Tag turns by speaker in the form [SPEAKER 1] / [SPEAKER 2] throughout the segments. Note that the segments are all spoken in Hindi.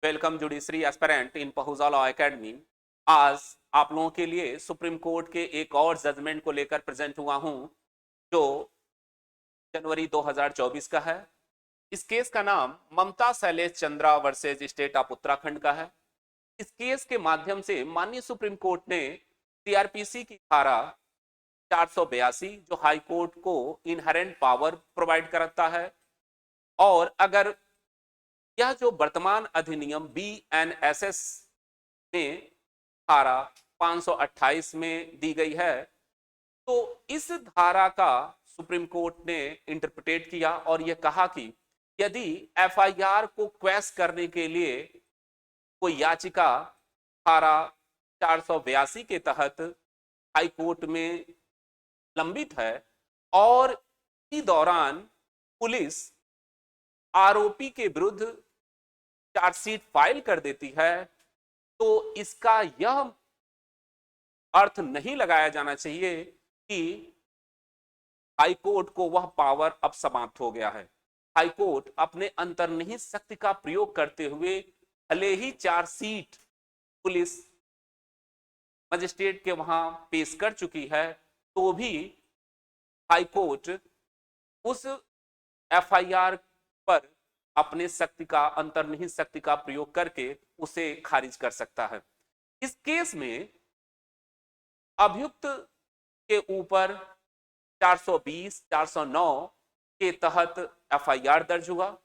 [SPEAKER 1] वेलकम जुडिशरी एस्पिरेंट इन पहुजा लॉ एकेडमी। आज आप लोगों के लिए सुप्रीम कोर्ट के एक और जजमेंट को लेकर प्रेजेंट हुआ हूं जो जनवरी 2024 का है। इस केस का नाम Mamta Shailesh Chandra versus state of Uttarakhand का है। इस केस के माध्यम से माननीय सुप्रीम कोर्ट ने सीआरपीसी की धारा 482 जो हाई कोर्ट को इनहेरेंट पावर प्रोवाइड कराता है, और अगर यह जो वर्तमान अधिनियम बीएनएसएस में धारा 528 में दी गई है, तो इस धारा का सुप्रीम कोर्ट ने इंटरप्रिटेट किया और यह कहा कि यदि एफआईआर को क्वेश करने के लिए कोई याचिका धारा 482 के तहत हाई कोर्ट में लंबित है और इसी दौरान पुलिस आरोपी के विरुद्ध चार्जशीट फाइल कर देती है, तो इसका यह अर्थ नहीं लगाया जाना चाहिए कि हाई कोर्ट को वह पावर अब समाप्त हो गया है। हाई कोर्ट अपने अंतर्निहित शक्ति का प्रयोग करते हुए भले ही चार्जशीट पुलिस मजिस्ट्रेट के वहां पेश कर चुकी है, तो भी हाई कोर्ट उस एफआईआर पर अपने शक्ति का अंतर्निहित शक्ति का प्रयोग करके उसे खारिज कर सकता है। इस केस में अभियुक्त के ऊपर 420, 409 के तहत एफआईआर दर्ज हुआ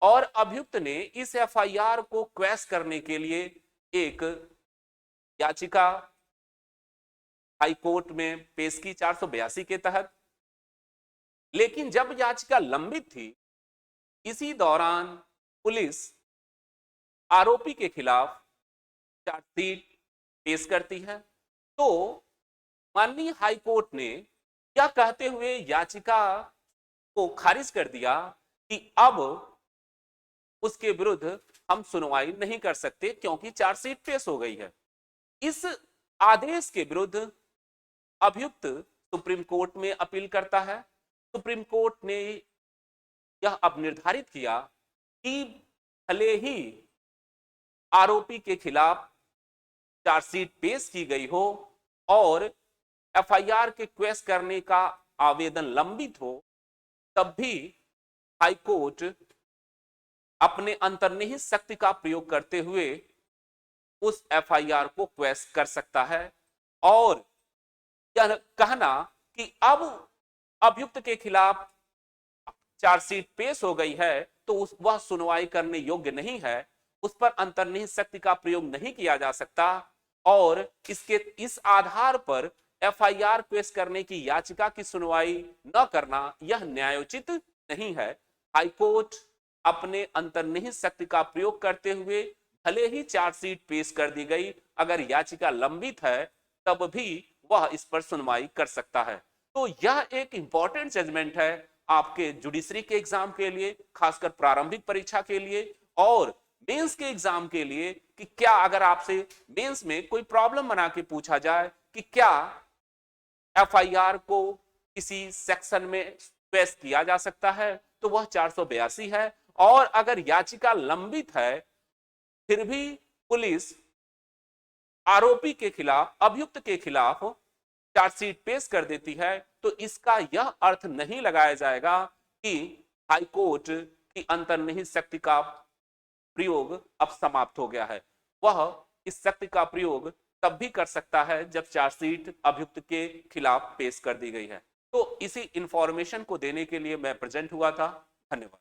[SPEAKER 1] और अभियुक्त ने इस एफआईआर को क्वेश करने के लिए एक याचिका हाई कोर्ट में पेश की 482 के तहत। लेकिन जब याचिका लंबित थी, इसी दौरान पुलिस आरोपी के खिलाफ चार्जशीट पेश करती है, तो माननीय हाई कोर्ट ने क्या कहते हुए याचिका को खारिज कर दिया कि अब उसके विरुद्ध हम सुनवाई नहीं कर सकते क्योंकि चार्जशीट पेश हो गई है। इस आदेश के विरुद्ध अभियुक्त सुप्रीम कोर्ट में अपील करता है। सुप्रीम कोर्ट ने यह अब निर्धारित किया कि भले ही आरोपी के खिलाफ चार्जशीट पेश की गई हो और एफआईआर के क्वेश करने का आवेदन लंबित हो, तब भी हाई कोर्ट अपने अंतर्निहित शक्ति का प्रयोग करते हुए उस एफआईआर को क्वेश कर सकता है और यह कहना कि अब अभियुक्त के खिलाफ चार्जशीट पेश हो गई है तो वह सुनवाई करने योग्य नहीं है, उस पर अंतर्निहित शक्ति का प्रयोग नहीं किया जा सकता और इस आधार पर एफआईआर पेश करने की याचिका की सुनवाई न करना यह न्यायोचित नहीं है। हाई कोर्ट अपने अंतर्निहित शक्ति का प्रयोग करते हुए भले ही चार्जशीट पेश कर दी गई, अगर याचिका लंबित है तब भी वह इस पर सुनवाई कर सकता है। तो यह एक इंपॉर्टेंट जजमेंट है आपके जुडिशरी के एग्जाम के लिए, खासकर प्रारंभिक परीक्षा के लिए और मेंस के एग्जाम के लिए, कि क्या अगर आपसे मेंस में कोई प्रॉब्लम बना के पूछा जाए कि क्या एफआईआर को किसी सेक्शन में पेश किया जा सकता है, तो वह 482 है और अगर याचिका लंबित है फिर भी पुलिस आरोपी के खिलाफ, अभियुक्त के खिलाफ चार्जशीट पेश कर देती है, तो इसका यह अर्थ नहीं लगाया जाएगा कि हाई कोर्ट की अंतर्निहित शक्ति का प्रयोग अब समाप्त हो गया है। वह इस शक्ति का प्रयोग तब भी कर सकता है जब चार्जशीट अभियुक्त के खिलाफ पेश कर दी गई है। तो इसी इंफॉर्मेशन को देने के लिए मैं प्रेजेंट हुआ था। धन्यवाद।